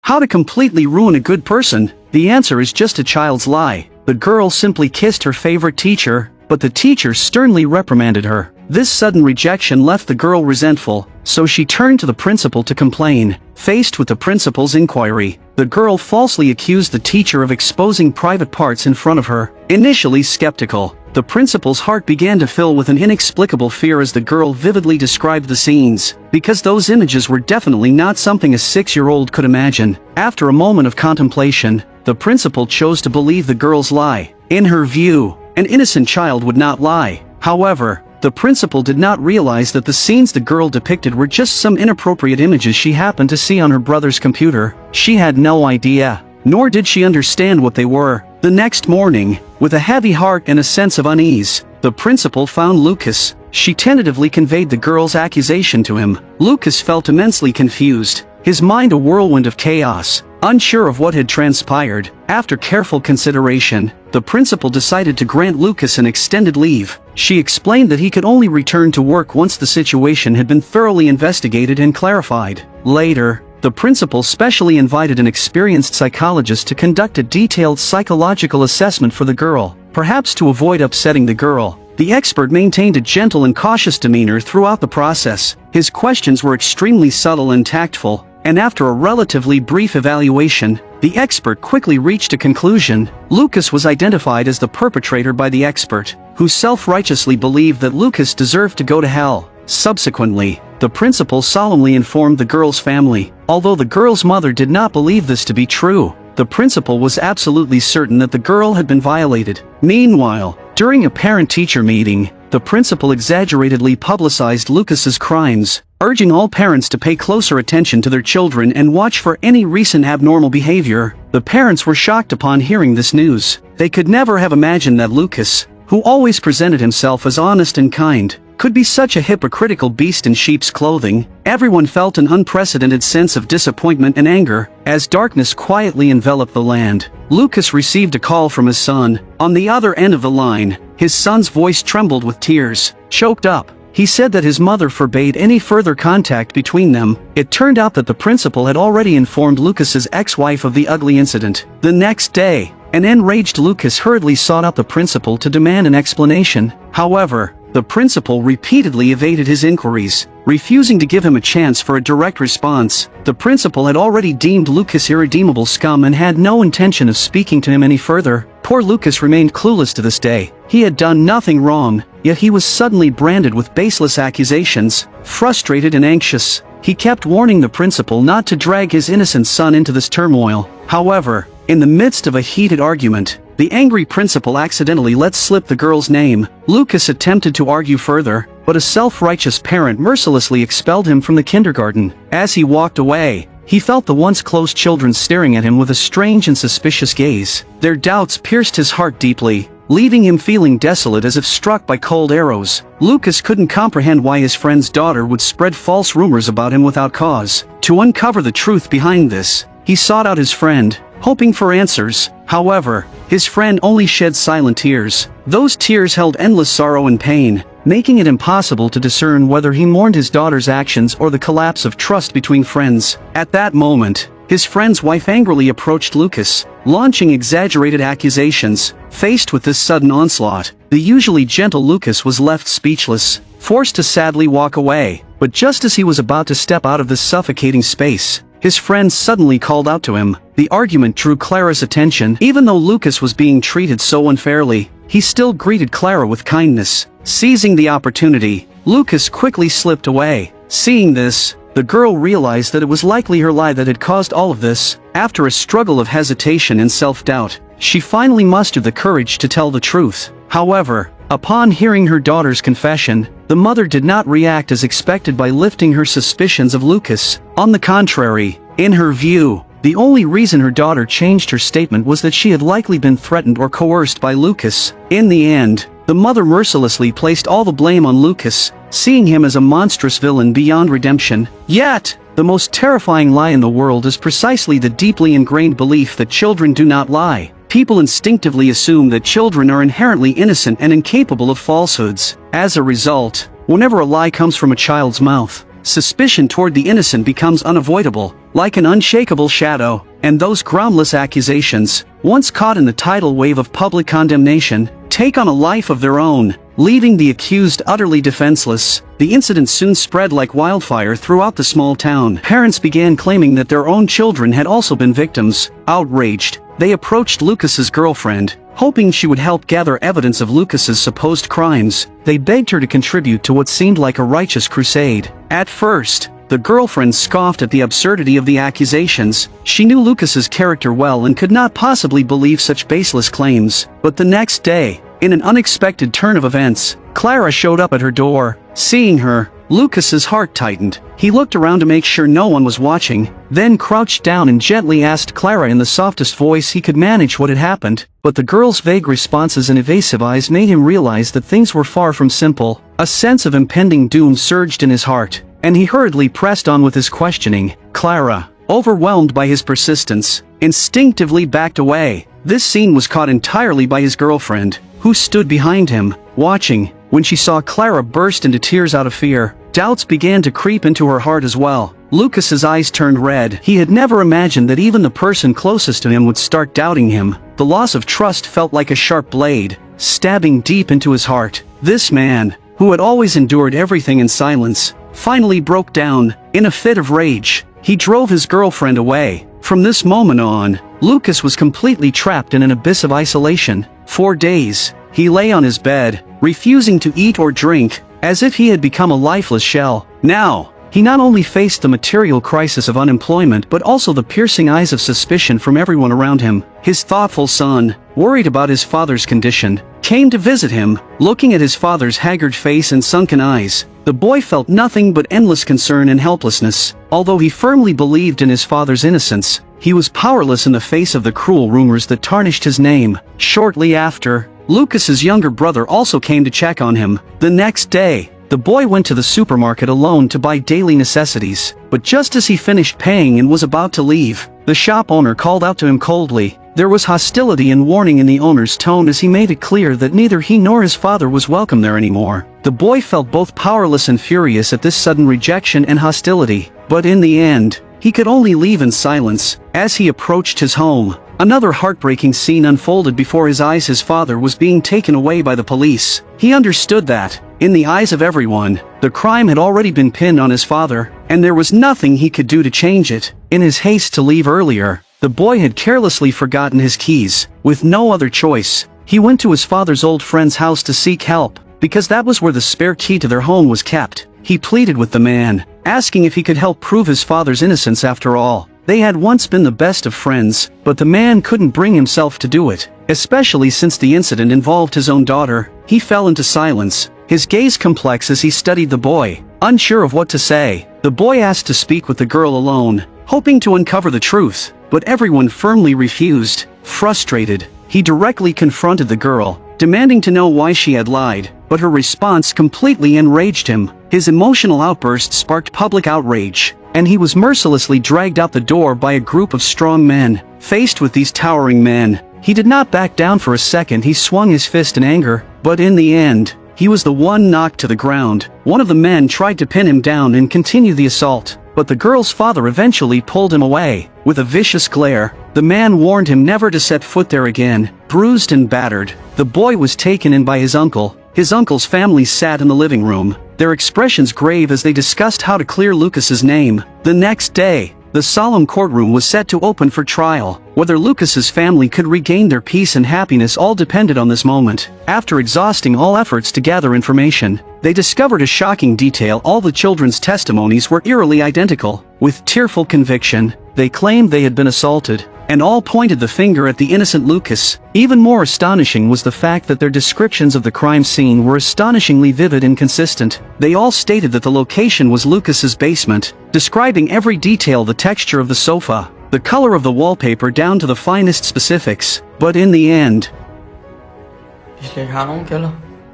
How to completely ruin a good person? The answer is just a child's lie. The girl simply kissed her favorite teacher, but the teacher sternly reprimanded her. This sudden rejection left the girl resentful, so she turned to the principal to complain. Faced with the principal's inquiry, the girl falsely accused the teacher of exposing private parts in front of her. Initially skeptical, the principal's heart began to fill with an inexplicable fear as the girl vividly described the scenes, because those images were definitely not something a 6-year-old could imagine. After a moment of contemplation, the principal chose to believe the girl's lie. In her view, an innocent child would not lie. However, the principal did not realize that the scenes the girl depicted were just some inappropriate images she happened to see on her brother's computer. She had no idea, nor did she understand what they were. The next morning, with a heavy heart and a sense of unease, the principal found Lucas. She tentatively conveyed the girl's accusation to him. Lucas felt immensely confused, his mind a whirlwind of chaos, unsure of what had transpired. After careful consideration, the principal decided to grant Lucas an extended leave. She explained that he could only return to work once the situation had been thoroughly investigated and clarified. Later, the principal specially invited an experienced psychologist to conduct a detailed psychological assessment for the girl, perhaps to avoid upsetting the girl. The expert maintained a gentle and cautious demeanor throughout the process. His questions were extremely subtle and tactful, and after a relatively brief evaluation, the expert quickly reached a conclusion. Lucas was identified as the perpetrator by the expert, who self-righteously believed that Lucas deserved to go to hell. Subsequently, the principal solemnly informed the girl's family. Although the girl's mother did not believe this to be true, the principal was absolutely certain that the girl had been violated. Meanwhile, during a parent-teacher meeting, the principal exaggeratedly publicized Lucas's crimes, urging all parents to pay closer attention to their children and watch for any recent abnormal behavior. The parents were shocked upon hearing this news. They could never have imagined that Lucas, who always presented himself as honest and kind, could be such a hypocritical beast in sheep's clothing. Everyone felt an unprecedented sense of disappointment and anger, as darkness quietly enveloped the land. Lucas received a call from his son. On the other end of the line, his son's voice trembled with tears. Choked up, he said that his mother forbade any further contact between them. It turned out that the principal had already informed Lucas's ex-wife of the ugly incident. The next day, an enraged Lucas hurriedly sought out the principal to demand an explanation. However, the principal repeatedly evaded his inquiries, refusing to give him a chance for a direct response. The principal had already deemed Lucas irredeemable scum and had no intention of speaking to him any further. Poor Lucas remained clueless to this day. He had done nothing wrong, yet he was suddenly branded with baseless accusations. Frustrated and anxious, he kept warning the principal not to drag his innocent son into this turmoil. However, in the midst of a heated argument, the angry principal accidentally let slip the girl's name. Lucas attempted to argue further, but a self-righteous parent mercilessly expelled him from the kindergarten. As he walked away, he felt the once close children staring at him with a strange and suspicious gaze. Their doubts pierced his heart deeply, leaving him feeling desolate as if struck by cold arrows. Lucas couldn't comprehend why his friend's daughter would spread false rumors about him without cause. To uncover the truth behind this, he sought out his friend, hoping for answers. However, his friend only shed silent tears. Those tears held endless sorrow and pain, making it impossible to discern whether he mourned his daughter's actions or the collapse of trust between friends. At that moment, his friend's wife angrily approached Lucas, launching exaggerated accusations. Faced with this sudden onslaught, the usually gentle Lucas was left speechless, forced to sadly walk away. But just as he was about to step out of this suffocating space, his friend suddenly called out to him. The argument drew Clara's attention. Even though Lucas was being treated so unfairly, he still greeted Clara with kindness. Seizing the opportunity, Lucas quickly slipped away. Seeing this, the girl realized that it was likely her lie that had caused all of this. After a struggle of hesitation and self-doubt, she finally mustered the courage to tell the truth. However, upon hearing her daughter's confession, the mother did not react as expected by lifting her suspicions of Lucas. On the contrary, in her view, the only reason her daughter changed her statement was that she had likely been threatened or coerced by Lucas. In the end, the mother mercilessly placed all the blame on Lucas, seeing him as a monstrous villain beyond redemption. Yet, the most terrifying lie in the world is precisely the deeply ingrained belief that children do not lie. People instinctively assume that children are inherently innocent and incapable of falsehoods. As a result, whenever a lie comes from a child's mouth, suspicion toward the innocent becomes unavoidable, like an unshakable shadow, and those groundless accusations, once caught in the tidal wave of public condemnation, take on a life of their own, leaving the accused utterly defenseless. The incident soon spread like wildfire throughout the small town. Parents began claiming that their own children had also been victims. Outraged, they approached Lucas's girlfriend, hoping she would help gather evidence of Lucas's supposed crimes. They begged her to contribute to what seemed like a righteous crusade. At first, the girlfriend scoffed at the absurdity of the accusations. She knew Lucas's character well and could not possibly believe such baseless claims. But the next day, in an unexpected turn of events, Clara showed up at her door. Seeing her, Lucas's heart tightened. He looked around to make sure no one was watching, then crouched down and gently asked Clara in the softest voice he could manage what had happened. But the girl's vague responses and evasive eyes made him realize that things were far from simple. A sense of impending doom surged in his heart, and he hurriedly pressed on with his questioning. Clara, overwhelmed by his persistence, instinctively backed away. This scene was caught entirely by his girlfriend, who stood behind him, watching. When she saw Clara burst into tears out of fear, doubts began to creep into her heart as well. Lucas's eyes turned red. He had never imagined that even the person closest to him would start doubting him. The loss of trust felt like a sharp blade, stabbing deep into his heart. This man, who had always endured everything in silence, finally broke down. In a fit of rage, he drove his girlfriend away. From this moment on, Lucas was completely trapped in an abyss of isolation. For days, he lay on his bed, refusing to eat or drink, as if he had become a lifeless shell. Now, he not only faced the material crisis of unemployment but also the piercing eyes of suspicion from everyone around him. His thoughtful son, worried about his father's condition, came to visit him. Looking at his father's haggard face and sunken eyes, the boy felt nothing but endless concern and helplessness. Although he firmly believed in his father's innocence, he was powerless in the face of the cruel rumors that tarnished his name. Shortly after, Lucas's younger brother also came to check on him. The next day, the boy went to the supermarket alone to buy daily necessities. But just as he finished paying and was about to leave, the shop owner called out to him coldly. There was hostility and warning in the owner's tone as he made it clear that neither he nor his father was welcome there anymore. The boy felt both powerless and furious at this sudden rejection and hostility. But in the end, he could only leave in silence. As he approached his home, another heartbreaking scene unfolded before his eyes. His father was being taken away by the police. He understood that, in the eyes of everyone, the crime had already been pinned on his father, and there was nothing he could do to change it. In his haste to leave earlier, the boy had carelessly forgotten his keys. With no other choice, he went to his father's old friend's house to seek help, because that was where the spare key to their home was kept. He pleaded with the man, asking if he could help prove his father's innocence. After all, they had once been the best of friends, but the man couldn't bring himself to do it, especially since the incident involved his own daughter. He fell into silence, his gaze complex as he studied the boy. Unsure of what to say, the boy asked to speak with the girl alone, hoping to uncover the truth, but everyone firmly refused. Frustrated, he directly confronted the girl, demanding to know why she had lied, but her response completely enraged him. His emotional outburst sparked public outrage, and he was mercilessly dragged out the door by a group of strong men. Faced with these towering men, he did not back down for a second. He swung his fist in anger, but in the end, he was the one knocked to the ground. One of the men tried to pin him down and continue the assault, but the girl's father eventually pulled him away. With a vicious glare, the man warned him never to set foot there again. Bruised and battered, the boy was taken in by his uncle. His uncle's family sat in the living room, their expressions grave as they discussed how to clear Lucas's name. The next day, the solemn courtroom was set to open for trial. Whether Lucas's family could regain their peace and happiness all depended on this moment. After exhausting all efforts to gather information, they discovered a shocking detail. All the children's testimonies were eerily identical. With tearful conviction, they claimed they had been assaulted, and all pointed the finger at the innocent Lucas. Even more astonishing was the fact that their descriptions of the crime scene were astonishingly vivid and consistent. They all stated that the location was Lucas's basement, describing every detail: the texture of the sofa, the color of the wallpaper, down to the finest specifics. But in the end,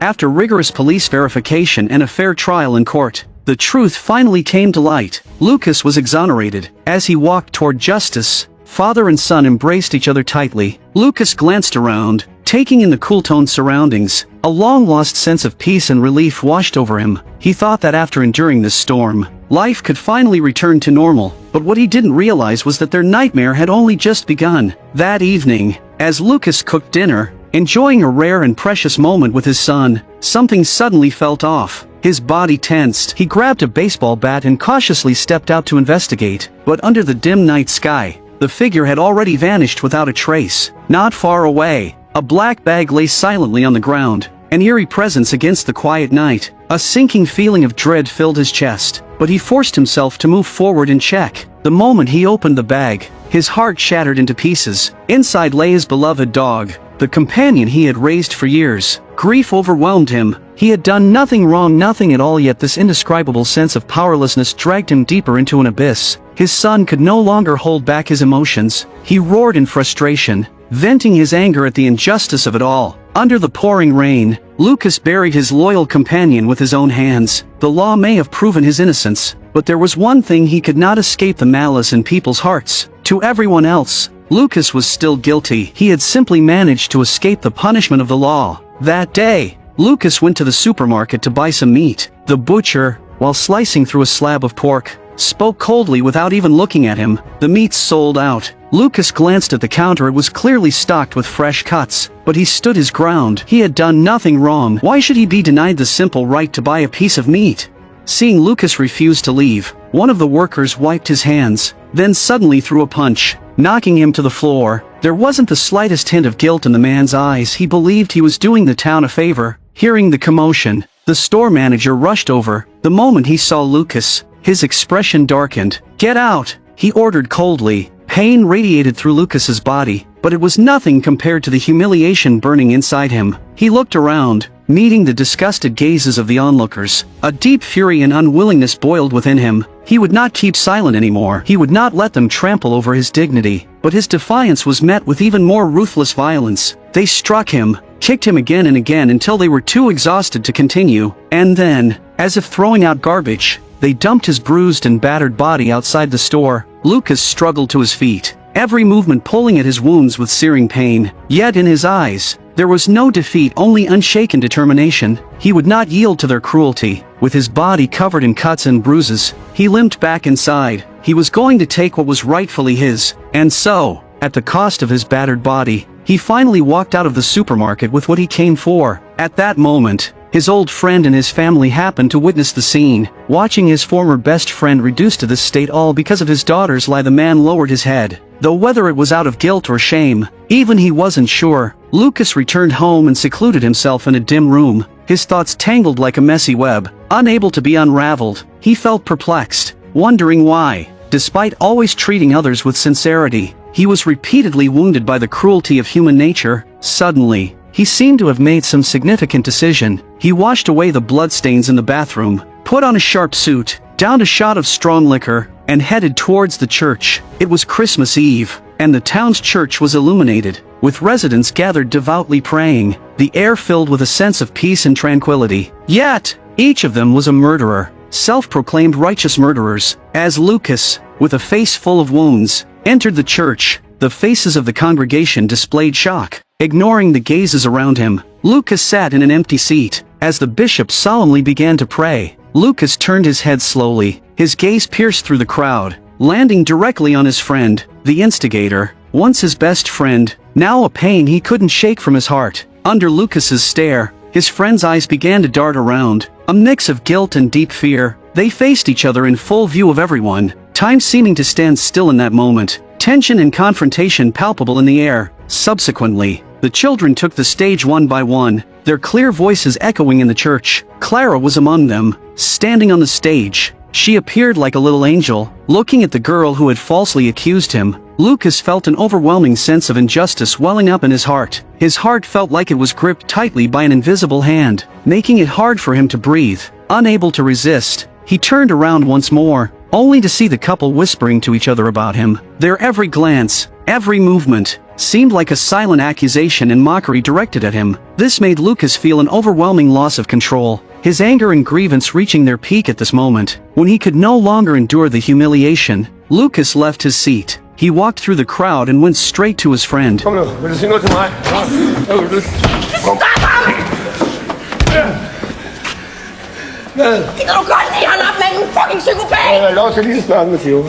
after rigorous police verification and a fair trial in court, the truth finally came to light. Lucas was exonerated. As he walked toward justice, father and son embraced each other tightly. Lucas glanced around, taking in the cool-toned surroundings. A long-lost sense of peace and relief washed over him. He thought that after enduring this storm, Life could finally return to normal, but what he didn't realize was that their nightmare had only just begun. That evening, as Lucas cooked dinner, enjoying a rare and precious moment with his son, something suddenly felt off. His body tensed. He grabbed a baseball bat and cautiously stepped out to investigate, but under the dim night sky, the figure had already vanished without a trace. Not far away, a black bag lay silently on the ground, an eerie presence against the quiet night. A sinking feeling of dread filled his chest, but he forced himself to move forward and check. The moment he opened the bag, his heart shattered into pieces. Inside lay his beloved dog, the companion he had raised for years. Grief overwhelmed him. He had done nothing wrong, nothing at all, yet this indescribable sense of powerlessness dragged him deeper into an abyss. His son could no longer hold back his emotions. He roared in frustration, venting his anger at the injustice of it all. Under the pouring rain, Lucas buried his loyal companion with his own hands. The law may have proven his innocence, but there was one thing he could not escape: the malice in people's hearts. To everyone else, Lucas was still guilty. He had simply managed to escape the punishment of the law. That day, Lucas went to the supermarket to buy some meat. The butcher, while slicing through a slab of pork, spoke coldly without even looking at him. The meat's sold out. Lucas glanced at the counter. It was clearly stocked with fresh cuts, but he stood his ground. He had done nothing wrong. Why should he be denied the simple right to buy a piece of meat? Seeing Lucas refuse to leave, one of the workers wiped his hands, then suddenly threw a punch, knocking him to the floor. There wasn't the slightest hint of guilt in the man's eyes. He believed he was doing the town a favor. Hearing the commotion, the store manager rushed over. The moment he saw Lucas, his expression darkened. "Get out!" he ordered coldly. Pain radiated through Lucas's body, but it was nothing compared to the humiliation burning inside him. He looked around, meeting the disgusted gazes of the onlookers. A deep fury and unwillingness boiled within him. He would not keep silent anymore. He would not let them trample over his dignity. But his defiance was met with even more ruthless violence. They struck him, kicked him again and again until they were too exhausted to continue. And then, as if throwing out garbage, they dumped his bruised and battered body outside the store. Lucas struggled to his feet, every movement pulling at his wounds with searing pain. Yet in his eyes, there was no defeat, only unshaken determination. He would not yield to their cruelty. With his body covered in cuts and bruises, he limped back inside. He was going to take what was rightfully his. And so, at the cost of his battered body, he finally walked out of the supermarket with what he came for. At that moment, his old friend and his family happened to witness the scene. Watching his former best friend reduced to this state all because of his daughter's lie, the man lowered his head. Though whether it was out of guilt or shame, even he wasn't sure. Lucas returned home and secluded himself in a dim room. His thoughts tangled like a messy web, unable to be unraveled. He felt perplexed, wondering why, despite always treating others with sincerity, he was repeatedly wounded by the cruelty of human nature. Suddenly, he seemed to have made some significant decision. He washed away the bloodstains in the bathroom, put on a sharp suit, downed a shot of strong liquor, and headed towards the church. It was Christmas Eve, and the town's church was illuminated, with residents gathered devoutly praying, the air filled with a sense of peace and tranquility. Yet, each of them was a murderer, self-proclaimed righteous murderers. As Lucas, with a face full of wounds, entered the church, the faces of the congregation displayed shock. Ignoring the gazes around him, Lucas sat in an empty seat. As the bishop solemnly began to pray, Lucas turned his head slowly. His gaze pierced through the crowd, landing directly on his friend, the instigator, once his best friend, now a pain he couldn't shake from his heart. Under Lucas's stare, his friend's eyes began to dart around, a mix of guilt and deep fear. They faced each other in full view of everyone, time seeming to stand still in that moment, tension and confrontation palpable in the air. Subsequently, the children took the stage one by one, their clear voices echoing in the church. Clara was among them, standing on the stage. She appeared like a little angel, looking at the girl who had falsely accused him. Lucas felt an overwhelming sense of injustice welling up in his heart. His heart felt like it was gripped tightly by an invisible hand, making it hard for him to breathe. Unable to resist, he turned around once more, only to see the couple whispering to each other about him. Their every glance, every movement, seemed like a silent accusation and mockery directed at him. This made Lucas feel an overwhelming loss of control, his anger and grievance reaching their peak at this moment. When he could no longer endure the humiliation, Lucas left his seat. He walked through the crowd and went straight to his friend. Hvad? Det kan du godt lige holde op med, en fucking psykopat! Jeg har lov til lige at snakke med Theo.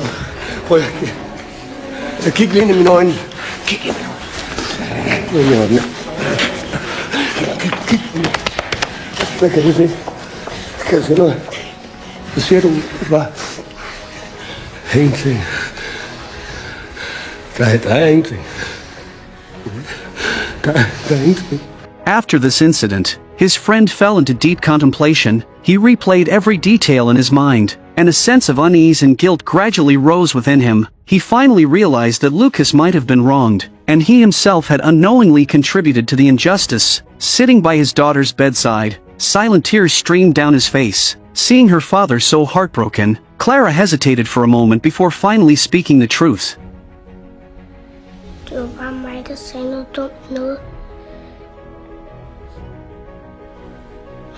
Prøv at kigge lige ind i mine øjne. Kig ind i mine øjne. Kig. Hvad kan du se? Kan du se noget? Hvad siger du? Hvad? Ingenting. Der er ingenting. Der er ingenting. After this incident, his friend fell into deep contemplation. He replayed every detail in his mind, and a sense of unease and guilt gradually rose within him. He finally realized that Lucas might have been wronged, and he himself had unknowingly contributed to the injustice. Sitting by his daughter's bedside, silent tears streamed down his face. Seeing her father so heartbroken, Clara hesitated for a moment before finally speaking the truth. Det var bare mig, der sagde noget dumt noget.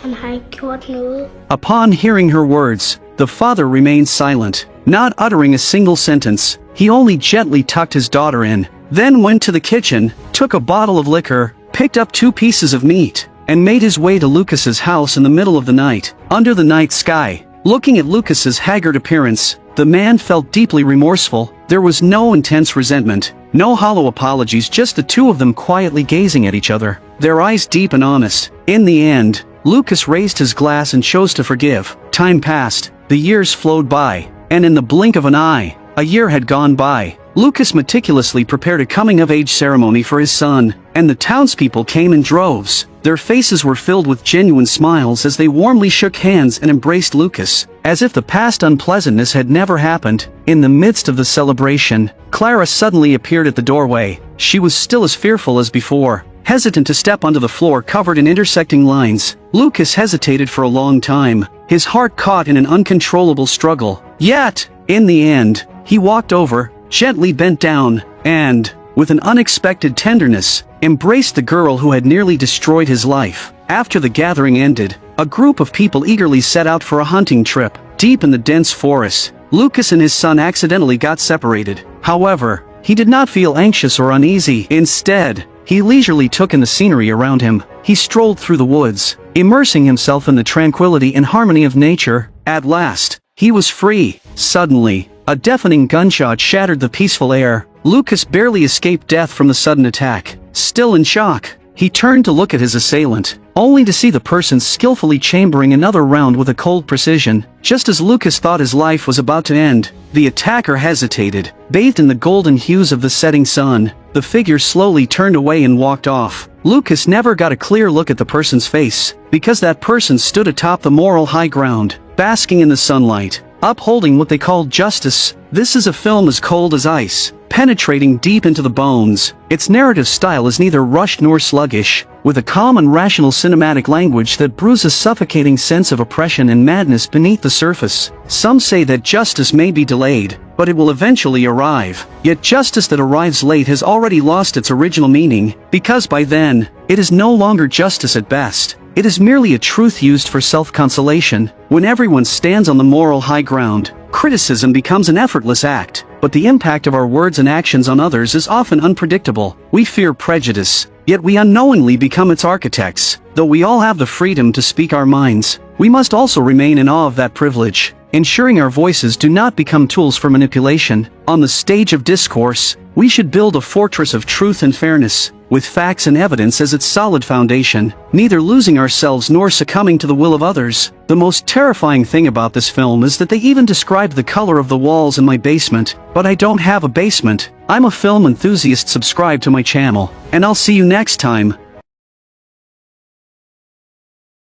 Han har ikke gjort noget. Upon hearing her words, the father remained silent, not uttering a single sentence. He only gently tucked his daughter in, then went to the kitchen, took a bottle of liquor, picked up 2 pieces of meat, and made his way to Lucas's house in the middle of the night. Under the night sky, looking at Lucas's haggard appearance, the man felt deeply remorseful. There was no intense resentment, no hollow apologies, just the two of them quietly gazing at each other, their eyes deep and honest. In the end, Lucas raised his glass and chose to forgive. Time passed, the years flowed by, and in the blink of an eye, a year had gone by. Lucas meticulously prepared a coming-of-age ceremony for his son, and the townspeople came in droves. Their faces were filled with genuine smiles as they warmly shook hands and embraced Lucas, as if the past unpleasantness had never happened. In the midst of the celebration, Clara suddenly appeared at the doorway. She was still as fearful as before, hesitant to step onto the floor covered in intersecting lines. Lucas hesitated for a long time, his heart caught in an uncontrollable struggle. Yet, in the end, he walked over, gently bent down, and, with an unexpected tenderness, embraced the girl who had nearly destroyed his life. After the gathering ended, a group of people eagerly set out for a hunting trip. Deep in the dense forest, Lucas and his son accidentally got separated. However, he did not feel anxious or uneasy. Instead, he leisurely took in the scenery around him. He strolled through the woods, immersing himself in the tranquility and harmony of nature. At last, he was free. Suddenly, a deafening gunshot shattered the peaceful air. Lucas barely escaped death from the sudden attack. Still in shock, he turned to look at his assailant, only to see the person skillfully chambering another round with a cold precision. Just as Lucas thought his life was about to end, the attacker hesitated. Bathed in the golden hues of the setting sun, the figure slowly turned away and walked off. Lucas never got a clear look at the person's face, because that person stood atop the moral high ground, basking in the sunlight, upholding what they called justice. This is a film as cold as ice, penetrating deep into the bones. Its narrative style is neither rushed nor sluggish, with a calm and rational cinematic language that brews a suffocating sense of oppression and madness beneath the surface. Some say that justice may be delayed, but it will eventually arrive. Yet justice that arrives late has already lost its original meaning, because by then, it is no longer justice at best. It is merely a truth used for self-consolation. When everyone stands on the moral high ground, criticism becomes an effortless act, but the impact of our words and actions on others is often unpredictable. We fear prejudice, yet we unknowingly become its architects. Though we all have the freedom to speak our minds, we must also remain in awe of that privilege, ensuring our voices do not become tools for manipulation. On the stage of discourse, we should build a fortress of truth and fairness, with facts and evidence as its solid foundation, neither losing ourselves nor succumbing to the will of others. The most terrifying thing about this film is that they even described the color of the walls in my basement, but I don't have a basement. I'm a film enthusiast. Subscribe to my channel, and I'll see you next time.